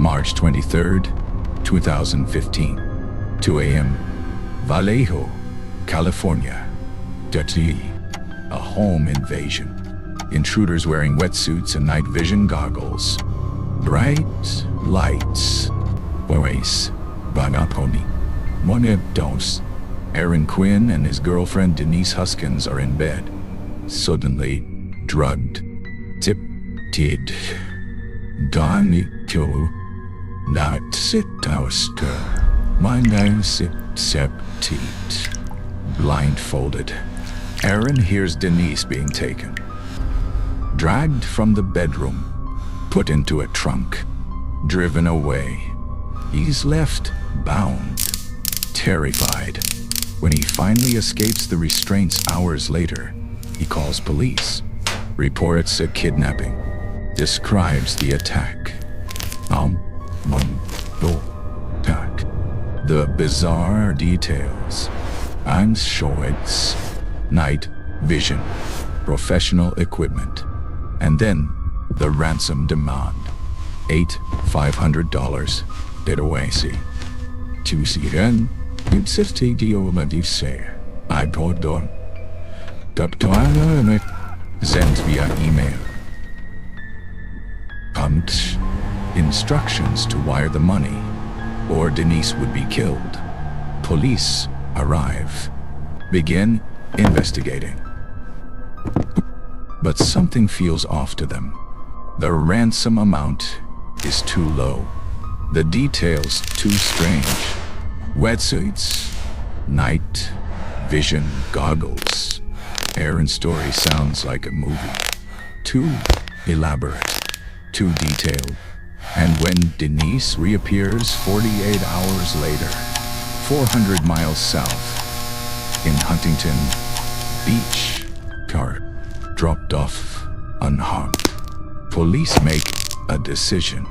March 23rd, 2015, 2 a.m., Vallejo, California. Dirty. A home invasion. Intruders wearing wetsuits and night vision goggles. Bright lights. Voice. Banaponi. Monebdos. Aaron Quinn and his girlfriend Denise Huskins are in bed. Suddenly, drugged. Tipted. Danikyo. Not sitauster. My name septit. Blindfolded. Aaron hears Denise being taken. Dragged from the bedroom. Put into a trunk. Driven away. He's left bound. Terrified. When he finally escapes the restraints hours later, he calls police. Reports a kidnapping. Describes the attack. The bizarre details. I'm sure it's night vision, professional equipment, and then the ransom demand. $500. Did away see. To see then, it's 50 diomedise. I told them. Sent via email. Pumped. Instructions to wire the money, or Denise would be killed. Police arrive. Begin investigating. But something feels off to them. The ransom amount is too low. The details too strange. Wetsuits, night vision goggles. Aaron's story sounds like a movie. Too elaborate, too detailed. And when Denise reappears 48 hours later, 400 miles south, in Huntington Beach, car dropped off unharmed. Police make a decision.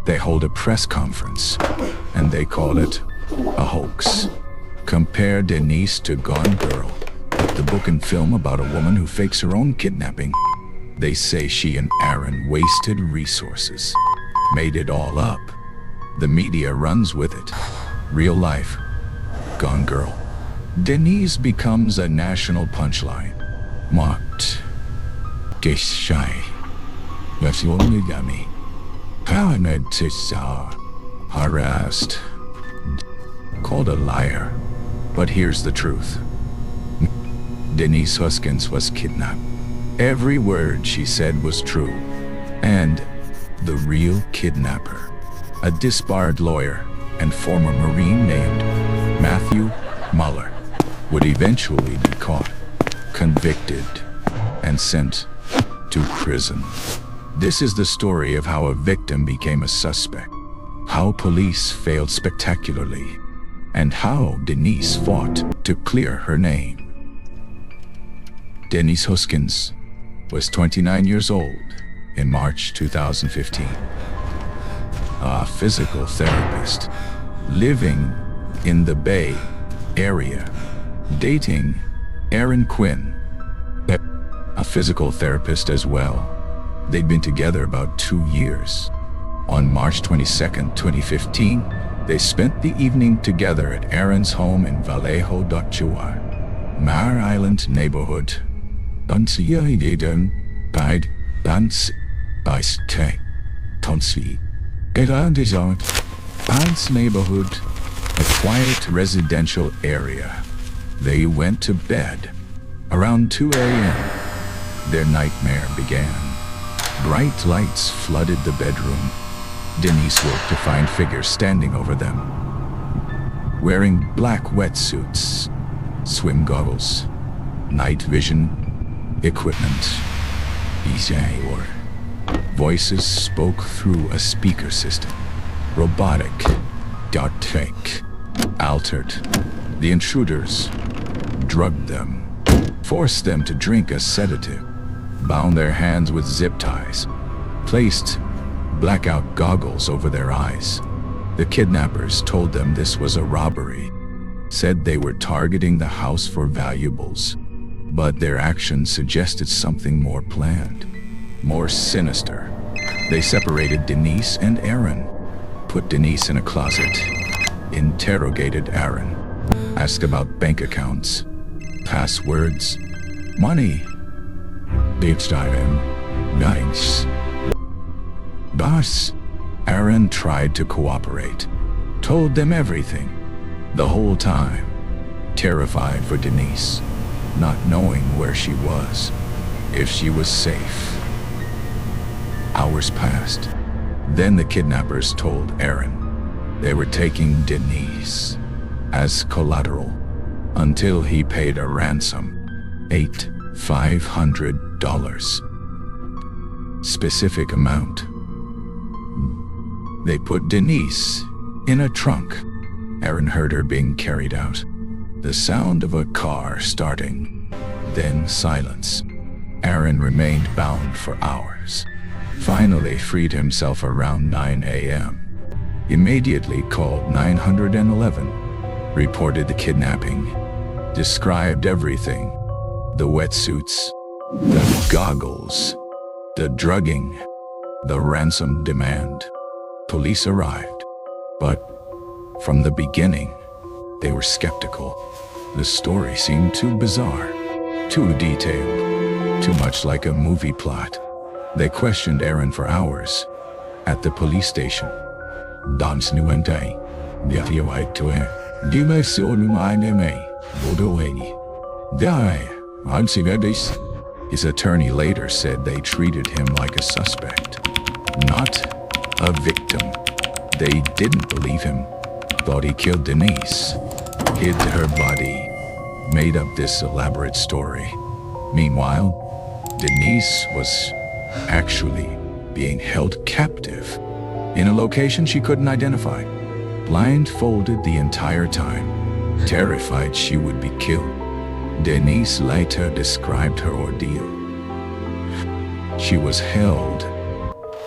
They hold a press conference, and they call it a hoax. Compare Denise to Gone Girl, the book and film about a woman who fakes her own kidnapping. They say she and Aaron wasted resources, made it all up. The media runs with it. Real life. Gone Girl. Denise becomes a national punchline. Mocked. Geshay. That's only gummy. Harassed. Called a liar. But here's the truth. Denise Huskins was kidnapped. Every word she said was true. And the real kidnapper, a disbarred lawyer and former Marine named Matthew Muller, would eventually be caught, convicted, and sent to prison. This is the story of how a victim became a suspect, how police failed spectacularly, and how Denise fought to clear her name. Denise Huskins was 29 years old in March 2015. A physical therapist living in the Bay Area, dating Aaron Quinn, a physical therapist as well. They'd been together about 2 years. On March 22nd, 2015, they spent the evening together at Aaron's home in Vallejo, Mar Island neighborhood. Pants neighborhood, a quiet residential area. They went to bed. Around 2 a.m., their nightmare began. Bright lights flooded the bedroom. Denise woke to find figures standing over them, wearing black wetsuits, swim goggles, night vision equipment. Or voices spoke through a speaker system. Robotic, fake, altered. The intruders drugged them, forced them to drink a sedative, bound their hands with zip ties, placed blackout goggles over their eyes. The kidnappers told them this was a robbery, said they were targeting the house for valuables, but their actions suggested something more planned, more sinister. They separated Denise and Aaron, put Denise in a closet, interrogated Aaron, asked about bank accounts, passwords, money. Nice. Boss. Aaron tried to cooperate, told them everything, the whole time, terrified for Denise, not knowing where she was, if she was safe. Hours passed. Then the kidnappers told Aaron they were taking Denise as collateral until he paid a ransom, $500. Specific amount. They put Denise in a trunk. Aaron heard her being carried out. The sound of a car starting, then silence. Aaron remained bound for hours. Finally freed himself around 9 a.m. Immediately called 911, reported the kidnapping, described everything: the wetsuits, the goggles, the drugging, the ransom demand. Police arrived, but from the beginning, they were skeptical. The story seemed too bizarre, too detailed, too much like a movie plot. They questioned Aaron for hours at the police station. Dans nuente, his attorney later said they treated him like a suspect, not a victim. They didn't believe him, thought he killed Denise, hid her body, made up this elaborate story. Meanwhile, Denise was actually being held captive in a location she couldn't identify, blindfolded the entire time, terrified she would be killed. Denise later described her ordeal. She was held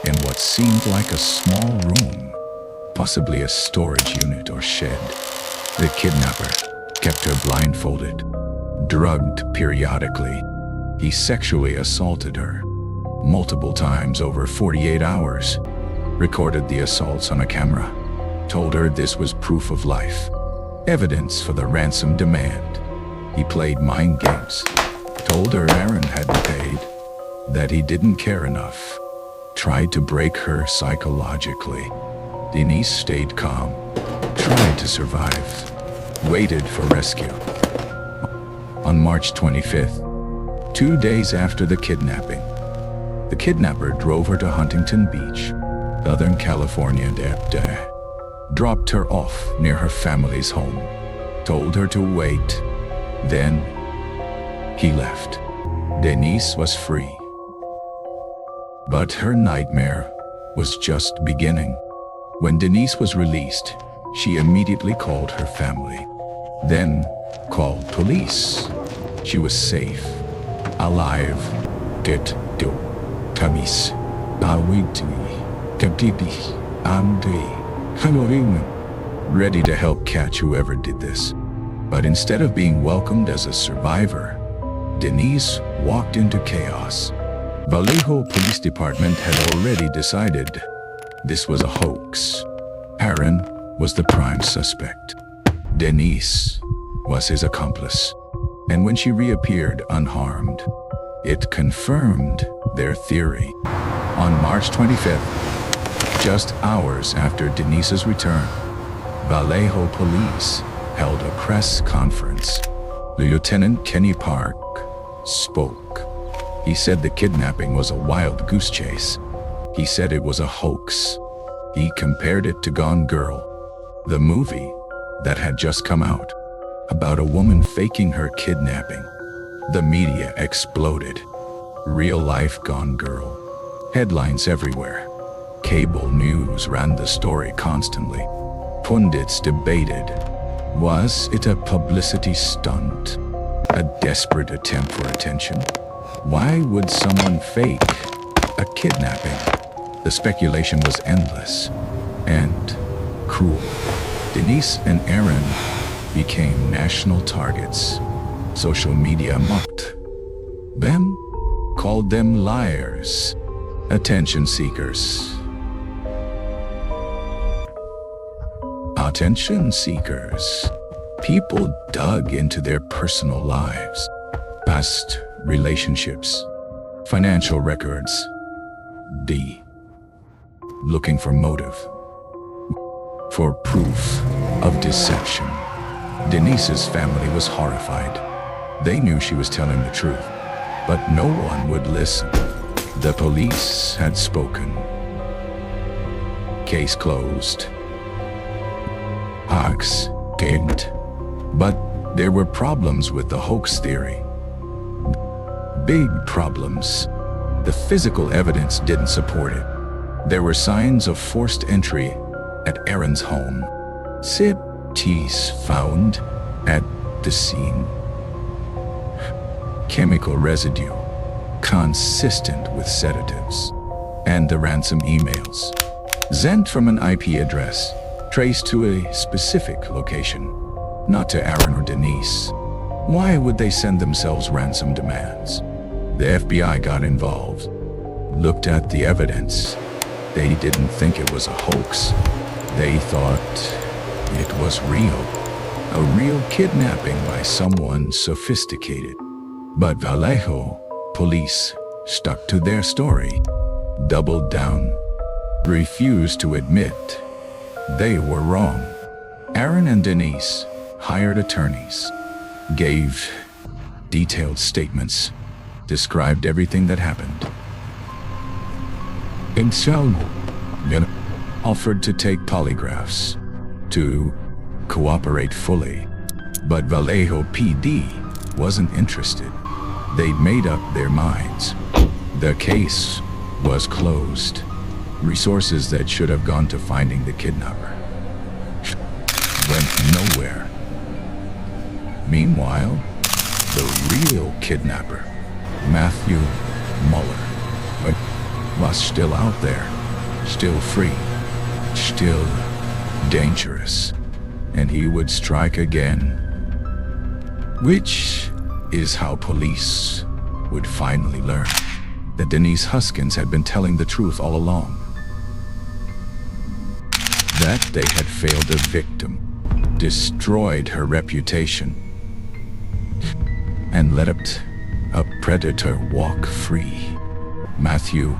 in what seemed like a small room, possibly a storage unit or shed. The kidnapper kept her blindfolded, drugged periodically. He sexually assaulted her multiple times over 48 hours, recorded the assaults on a camera, told her this was proof of life, evidence for the ransom demand. He played mind games, told her Aaron hadn't paid, that he didn't care enough, tried to break her psychologically. Denise stayed calm, tried to survive, waited for rescue. On March 25th, 2 days after the kidnapping, the kidnapper drove her to Huntington Beach, Southern California, dropped her off near her family's home, told her to wait. Then he left. Denise was free. But her nightmare was just beginning. When Denise was released, she immediately called her family, then called police. She was safe, alive, ready to help catch whoever did this. But instead of being welcomed as a survivor, Denise walked into chaos. Vallejo Police Department had already decided this was a hoax. Aaron was the prime suspect. Denise was his accomplice. And when she reappeared unharmed, it confirmed their theory. On March 25th, just hours after Denise's return, Vallejo Police held a press conference. Lieutenant Kenny Park spoke. He said the kidnapping was a wild goose chase. He said it was a hoax. He compared it to Gone Girl, the movie that had just come out about a woman faking her kidnapping. The media exploded. Real life Gone Girl. Headlines everywhere. Cable news ran the story constantly. Pundits debated. Was it a publicity stunt? A desperate attempt for attention? Why would someone fake a kidnapping? The speculation was endless and cruel. Denise and Aaron became national targets. Social media mocked them, called them liars, attention seekers. Attention seekers. People dug into their personal lives, past relationships, financial records. D. Looking for motive. For proof of deception. Denise's family was horrified. They knew she was telling the truth, but no one would listen. The police had spoken. Case closed. Hoax didn't. But there were problems with the hoax theory. Big problems. The physical evidence didn't support it. There were signs of forced entry at Aaron's home. CTs found at the scene. Chemical residue, consistent with sedatives. And the ransom emails. Sent from an IP address, traced to a specific location. Not to Aaron or Denise. Why would they send themselves ransom demands? The FBI got involved. Looked at the evidence. They didn't think it was a hoax. They thought it was real. A real kidnapping by someone sophisticated. But Vallejo police stuck to their story. Doubled down. Refused to admit they were wrong. Aaron and Denise hired attorneys, gave detailed statements, described everything that happened. And so, offered to take polygraphs, to cooperate fully. But Vallejo PD wasn't interested. They'd made up their minds. The case was closed. Resources that should have gone to finding the kidnapper went nowhere. Meanwhile, the real kidnapper, Matthew Muller, was still out there, still free, still dangerous, and he would strike again. Which is how police would finally learn that Denise Huskins had been telling the truth all along. That they had failed a victim, destroyed her reputation, and let a predator walk free. Matthew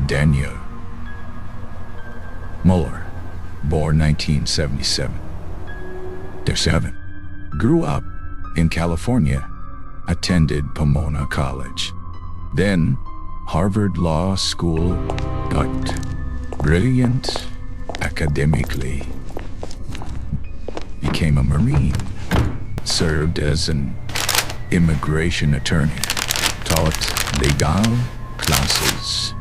Daniel Muller, born 1977. Grew up in California, attended Pomona College, then Harvard Law School, got brilliant academically, became a Marine, served as an immigration attorney, taught legal classes.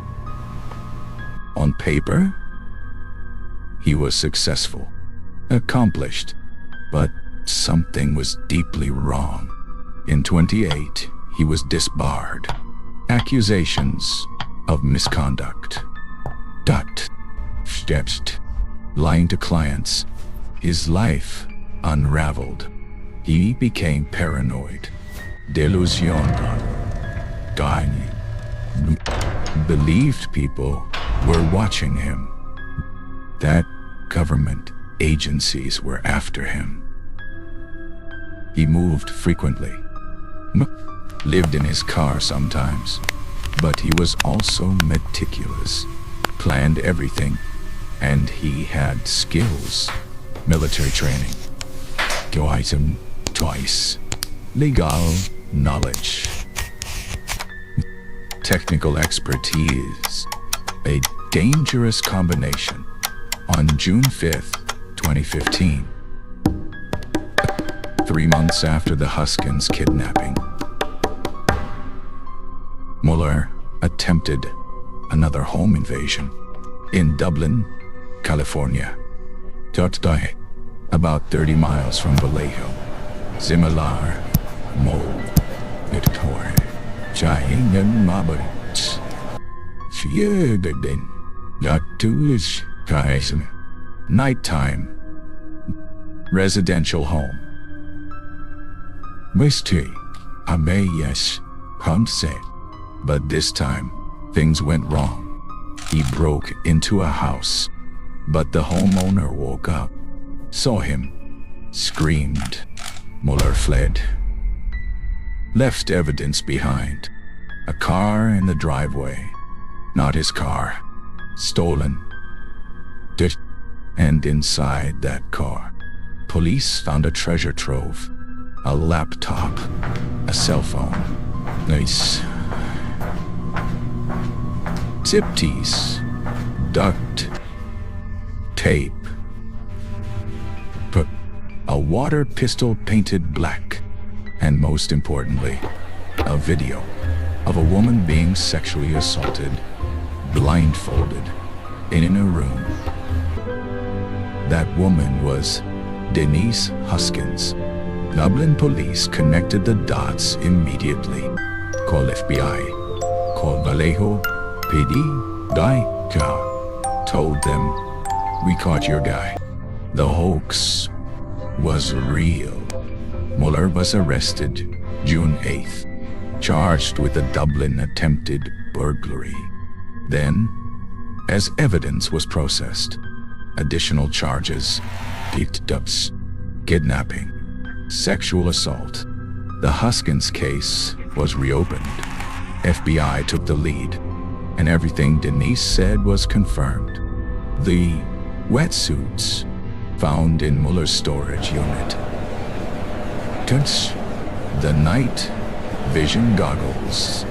On paper, he was successful, accomplished, but something was deeply wrong. In 28, he was disbarred. Accusations of misconduct. Lying to clients. His life unraveled. He became paranoid. Delusional. Believed people were watching him. That government agencies were after him. He moved frequently. Lived in his car sometimes. But he was also meticulous. Planned everything. And he had skills. Military training. Twice. Legal knowledge. Technical expertise. A dangerous combination. On June 5th, 2015. 3 months after the Huskins kidnapping, Muller attempted another home invasion in Dublin, California. About 30 miles from Vallejo. Similar mode. Victoria. Chayingen Mabert. Fjörden. Naturis Kaisen. Nighttime. Residential home. Misty. Amayes. Concept. But this time, things went wrong. He broke into a house, but the homeowner woke up, saw him, screamed. Mueller fled, left evidence behind. A car in the driveway. Not his car. Stolen. And inside that car, police found a treasure trove. A laptop. A cell phone. Nice. Zip-tease. Duct tape. A water pistol painted black. And most importantly, a video of a woman being sexually assaulted, blindfolded, in a room. That woman was Denise Huskins. Dublin police connected the dots immediately. Call FBI. Call Vallejo PD. Guy told them, "We caught your guy." The hoax was real. Mueller was arrested June 8th, charged with a Dublin attempted burglary. Then, as evidence was processed, additional charges picked up: kidnapping, sexual assault. The Huskins case was reopened. FBI took the lead, and everything Denise said was confirmed. The wetsuits found in Mueller's storage unit, the night vision goggles,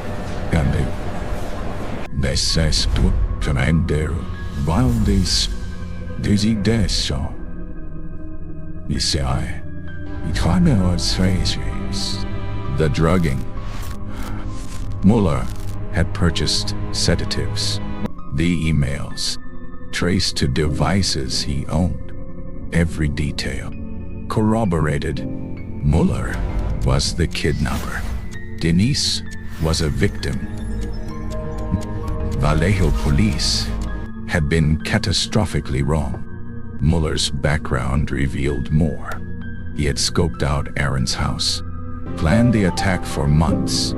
and the access to commander Valdez designation. The drugging. Mueller had purchased sedatives. The emails traced to devices he owned. Every detail corroborated Mueller was the kidnapper. Denise was a victim. Vallejo police had been catastrophically wrong. Mueller's background revealed more. He had scoped out Aaron's house, planned the attack for months,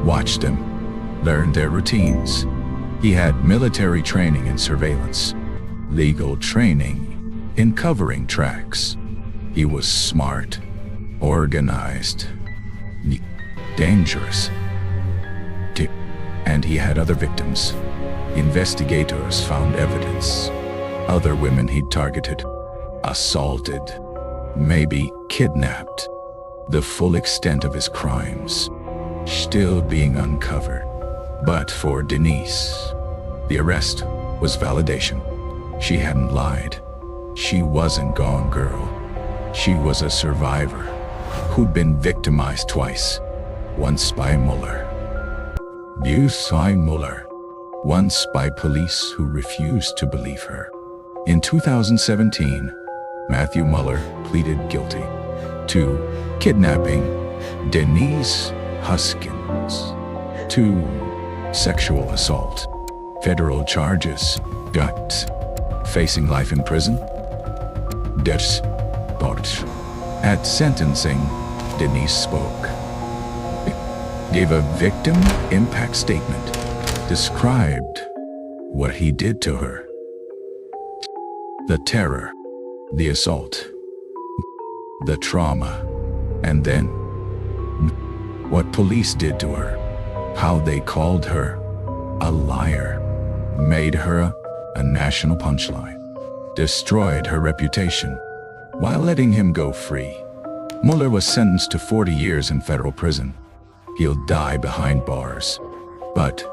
watched them, learned their routines. He had military training in surveillance, legal training in covering tracks. He was smart, organized, dangerous. And he had other victims. Investigators found evidence. Other women he'd targeted, assaulted, maybe kidnapped. The full extent of his crimes still being uncovered. But for Denise, the arrest was validation. She hadn't lied. She wasn't Gone Girl. She was a survivor who'd been victimized twice. Once by Mueller. Mueller. Once by police who refused to believe her. In 2017, Matthew Mueller pleaded guilty to kidnapping Denise Huskins, to sexual assault, federal charges, facing life in prison. At sentencing, Denise spoke, gave a victim impact statement, described what he did to her. The terror, the assault, the trauma, and then what police did to her, how they called her a liar, made her a national punchline, destroyed her reputation while letting him go free. Mueller was sentenced to 40 years in federal prison. He'll die behind bars. But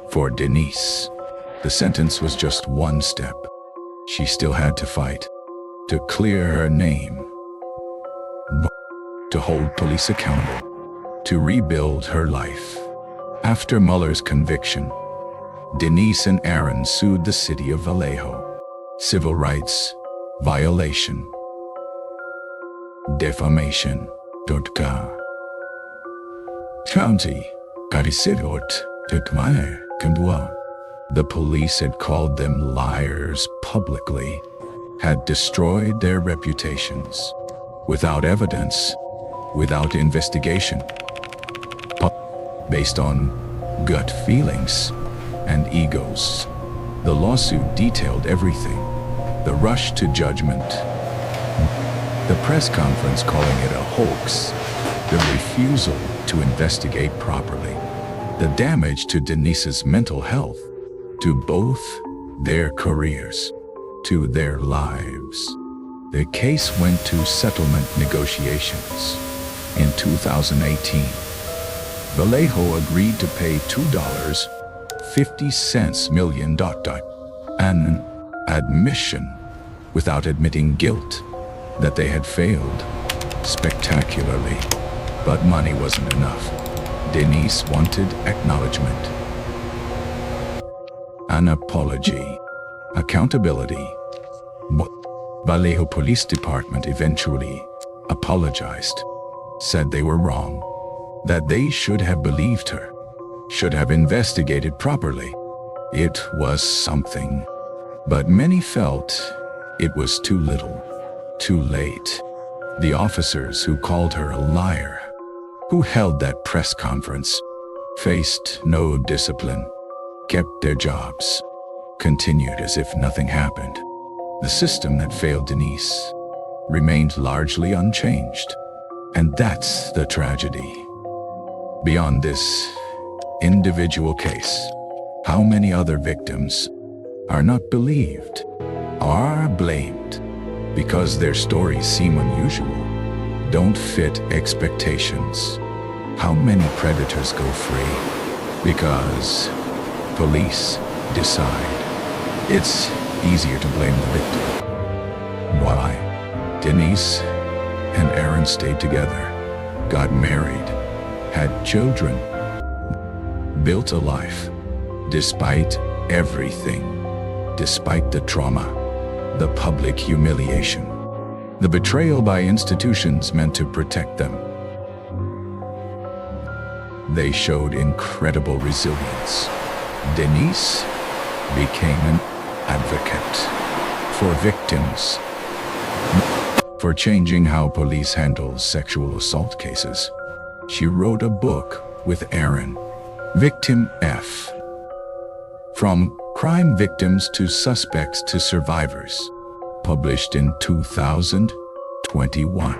for Denise, the sentence was just one step. She still had to fight, to clear her name, to hold police accountable, to rebuild her life. After Mueller's conviction, Denise and Aaron sued the city of Vallejo. Civil rights violation. Defamation. County. The police had called them liars publicly, had destroyed their reputations. Without evidence, without investigation. Based on gut feelings and egos. The lawsuit detailed everything. The rush to judgment. The press conference calling it a hoax, the refusal to investigate properly, the damage to Denise's mental health, to both their careers, to their lives. The case went to settlement negotiations. In 2018, Vallejo agreed to pay $2.50 million, an admission without admitting guilt that they had failed spectacularly. But money wasn't enough. Denise wanted acknowledgement, an apology, accountability. Vallejo Police Department eventually apologized, said they were wrong, that they should have believed her, should have investigated properly. It was something, but many felt it was too little, too late. The officers who called her a liar, who held that press conference, faced no discipline, kept their jobs, continued as if nothing happened. The system that failed Denise remained largely unchanged, and that's the tragedy. Beyond this individual case, how many other victims are not believed, are blamed, because their stories seem unusual, don't fit expectations? How many predators go free because police decide it's easier to blame the victim? Why? Denise and Aaron stayed together, got married, had children, built a life, despite everything, despite the trauma, the public humiliation, the betrayal by institutions meant to protect them. They showed incredible resilience. Denise became an advocate for victims, for changing how police handle sexual assault cases. She wrote a book with Aaron, Victim F. From Crime Victims to Suspects to Survivors, published in 2021,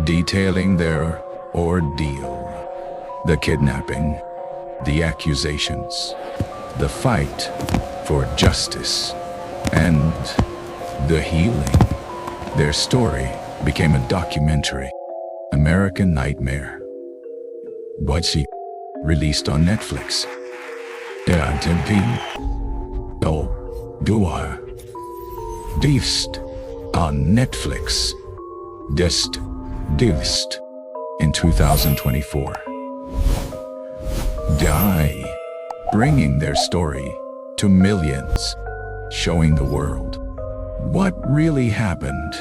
detailing their ordeal, the kidnapping, the accusations, the fight for justice, and the healing. Their story became a documentary, American Nightmare. What's he? Released on Netflix. Divst on Netflix. Divst in 2024. Bringing their story to millions, showing the world what really happened.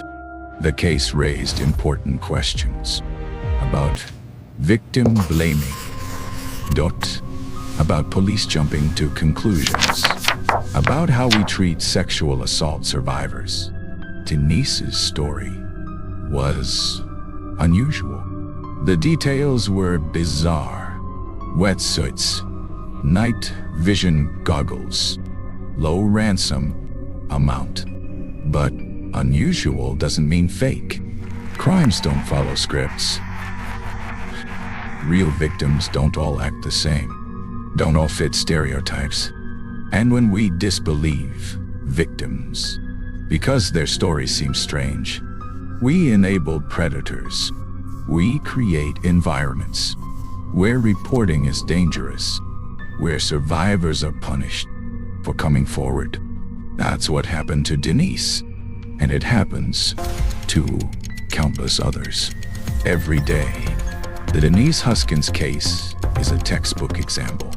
The case raised important questions about victim blaming, about police jumping to conclusions, about how we treat sexual assault survivors. Denise's story was unusual. The details were bizarre. Wetsuits, night vision goggles, low ransom amount. But unusual doesn't mean fake. Crimes don't follow scripts. Real victims don't all act the same, don't all fit stereotypes. And when we disbelieve victims because their stories seem strange, we enable predators. We create environments where reporting is dangerous, where survivors are punished for coming forward. That's what happened to Denise, and it happens to countless others every day. The Denise Huskins case is a textbook example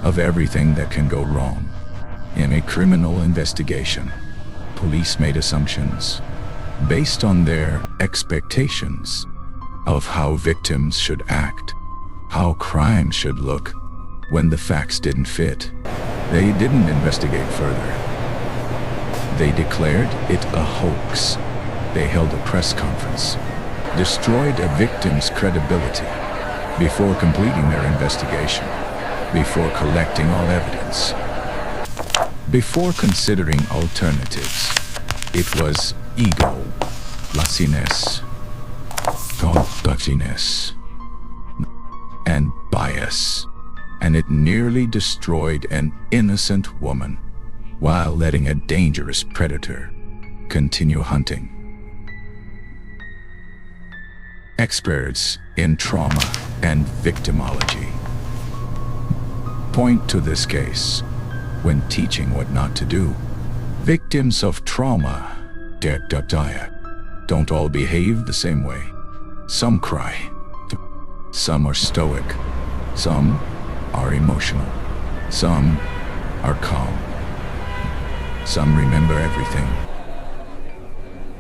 of everything that can go wrong. In a criminal investigation, police made assumptions based on their expectations of how victims should act, how crime should look. When the facts didn't fit, they didn't investigate further. They declared it a hoax. They held a press conference, destroyed a victim's credibility before completing their investigation, before collecting all evidence, before considering alternatives. It was ego, lasciness, thoughtlessness, and bias, and it nearly destroyed an innocent woman while letting a dangerous predator continue hunting. Experts in trauma and victimology point to this case when teaching what not to do. Victims of trauma don't all behave the same way. Some cry, some are stoic, some are emotional, some are calm, some remember everything,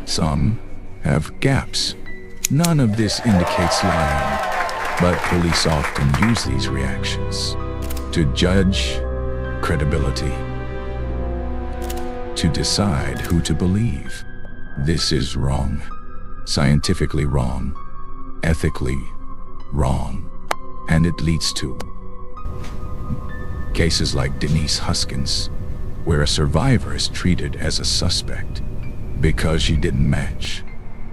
some have gaps. None of this indicates lying, but police often use these reactions to judge credibility, to decide who to believe. This is wrong, scientifically wrong, ethically wrong, and it leads to cases like Denise Huskins, where a survivor is treated as a suspect because she didn't match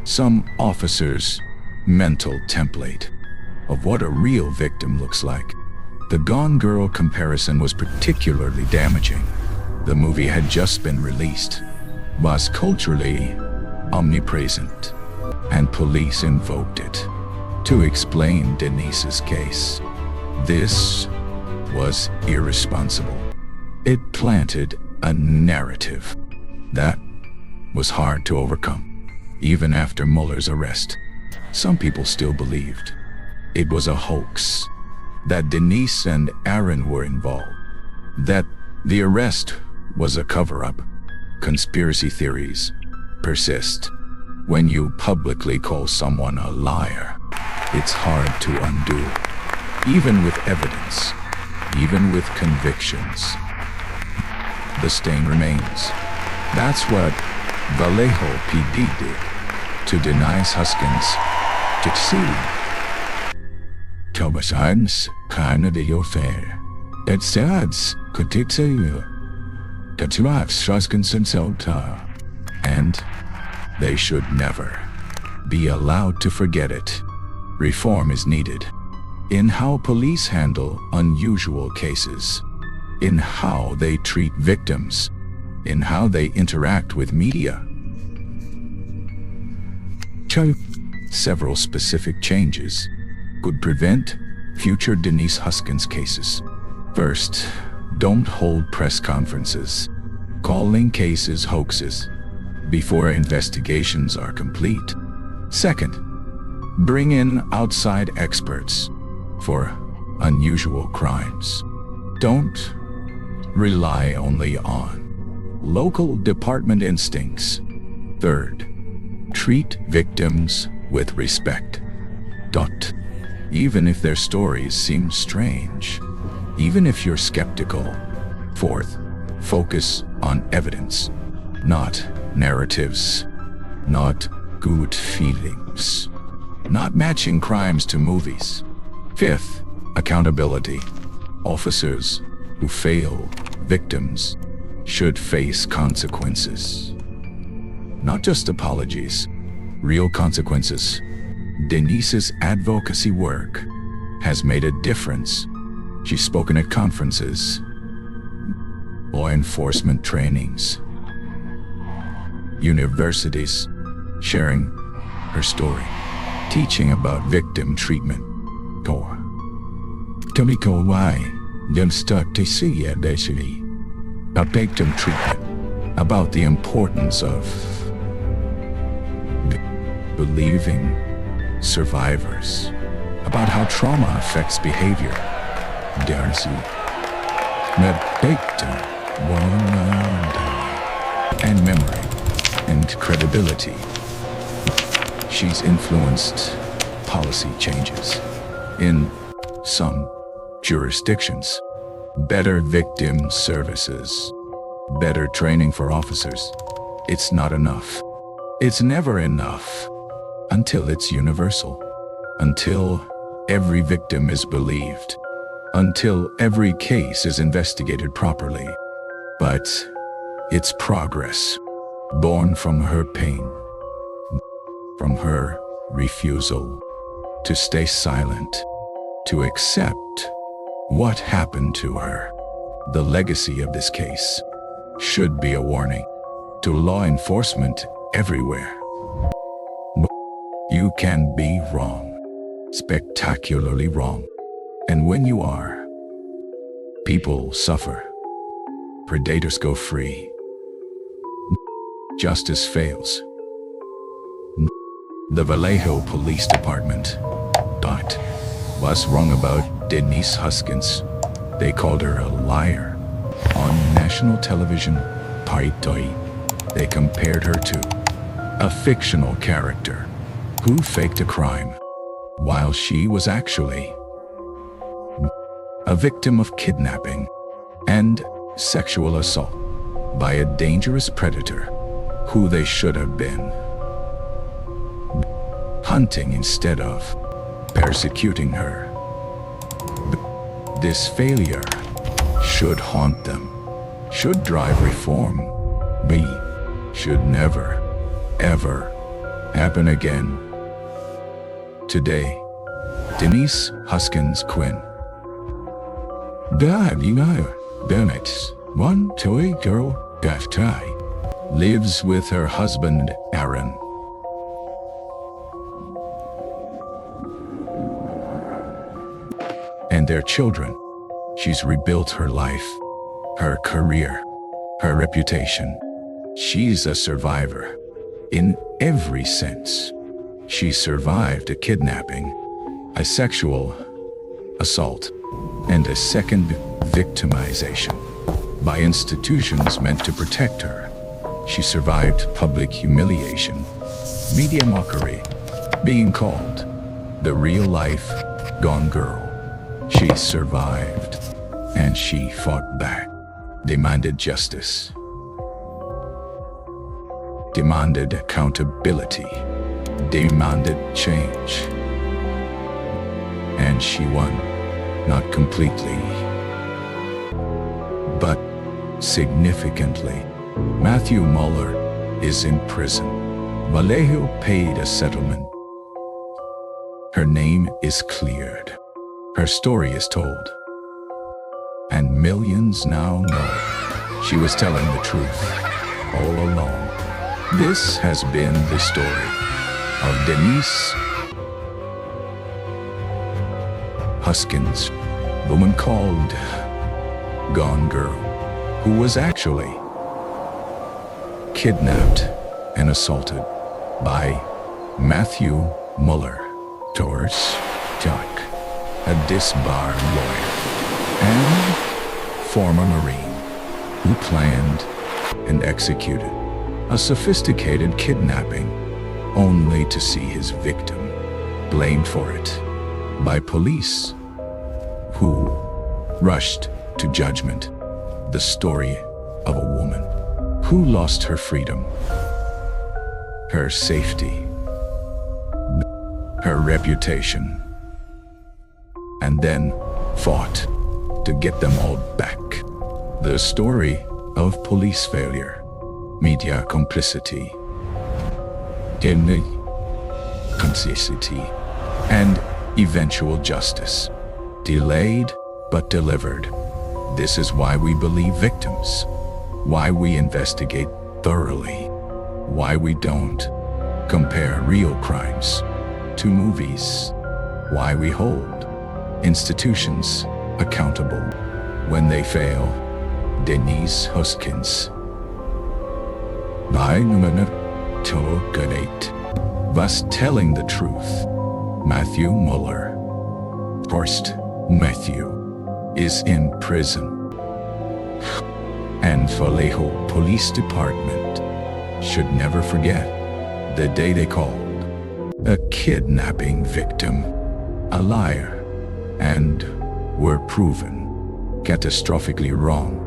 some officer's mental template of what a real victim looks like. The Gone Girl comparison was particularly damaging. The movie had just been released, was culturally omnipresent, and police invoked it to explain Denise's case. This was irresponsible. It planted a narrative that was hard to overcome. Even after Mueller's arrest, some people still believed it was a hoax, that Denise and Aaron were involved, that the arrest was a cover-up. Conspiracy theories persist. When you publicly call someone a liar, it's hard to undo. Even with evidence, even with convictions, the stain remains. That's what Vallejo PD did to Denise Huskins. To see Tobasan's kind of your fair. It says, could it say you? That's what's Huskins himself. And they should never be allowed to forget it. Reform is needed in how police handle unusual cases, in how they treat victims, in how they interact with media. Several specific changes could prevent future Denise Huskins cases. First, don't hold press conferences calling cases hoaxes before investigations are complete. Second, bring in outside experts for unusual crimes. Don't rely only on local department instincts. Third, treat victims with respect. Even if their stories seem strange, even if you're skeptical. Fourth, focus on evidence, not narratives, not good feelings, not matching crimes to movies. Fifth, accountability. Officers who fail victims should face consequences. Not just apologies, real consequences. Denise's advocacy work has made a difference. She's spoken at conferences, law enforcement trainings, universities, sharing her story, teaching about victim treatment. Or Tomiko why don't start to see a victim treatment, about the importance of believing survivors, about how trauma affects behavior. Darcy, and memory and credibility. She's influenced policy changes in some jurisdictions. Better victim services, better training for officers. It's not enough. It's never enough until it's universal, until every victim is believed, until every case is investigated properly. But it's progress, born from her pain, from her refusal to stay silent, to accept what happened to her. The legacy of this case should be a warning to law enforcement everywhere. You can be wrong, spectacularly wrong. And when you are, people suffer. Predators go free. Justice fails. The Vallejo Police Department was wrong about Denise Huskins. They called her a liar. On national television, they compared her to a fictional character who faked a crime, while she was actually a victim of kidnapping and sexual assault by a dangerous predator who they should have been hunting instead of persecuting her. This failure should haunt them, should drive reform. Should never, ever happen again. Today, Denise Huskins Quinn, Bennett's one toy girl, lives with her husband, Aaron. And their children. She's rebuilt her life, her career, her reputation. She's a survivor in every sense. She survived a kidnapping, a sexual assault, and a second victimization by institutions meant to protect her. She survived public humiliation, media mockery, being called the real-life Gone Girl. She survived, and she fought back, demanded justice, demanded accountability, demanded change. And she won, not completely, but significantly. Matthew Mueller is in prison. Vallejo paid a settlement. Her name is cleared. Her story is told. And millions now know she was telling the truth all along. This has been the story of Denise Huskins, the woman called Gone Girl, who was actually kidnapped and assaulted by Matthew Mueller, a disbarred lawyer and former Marine who planned and executed a sophisticated kidnapping only to see his victim blamed for it by police who rushed to judgment. The story of a woman who lost her freedom, her safety, her reputation, and then fought to get them all back. The story of police failure, media complicity, complicity, and eventual justice. Delayed but delivered. This is why we believe victims, why we investigate thoroughly, why we don't compare real crimes to movies, why we hold institutions accountable when they fail. Denise Huskins was telling the truth. Matthew Mueller, first Matthew, is in prison. And Vallejo Police Department should never forget the day they called a kidnapping victim a liar and were proven catastrophically wrong.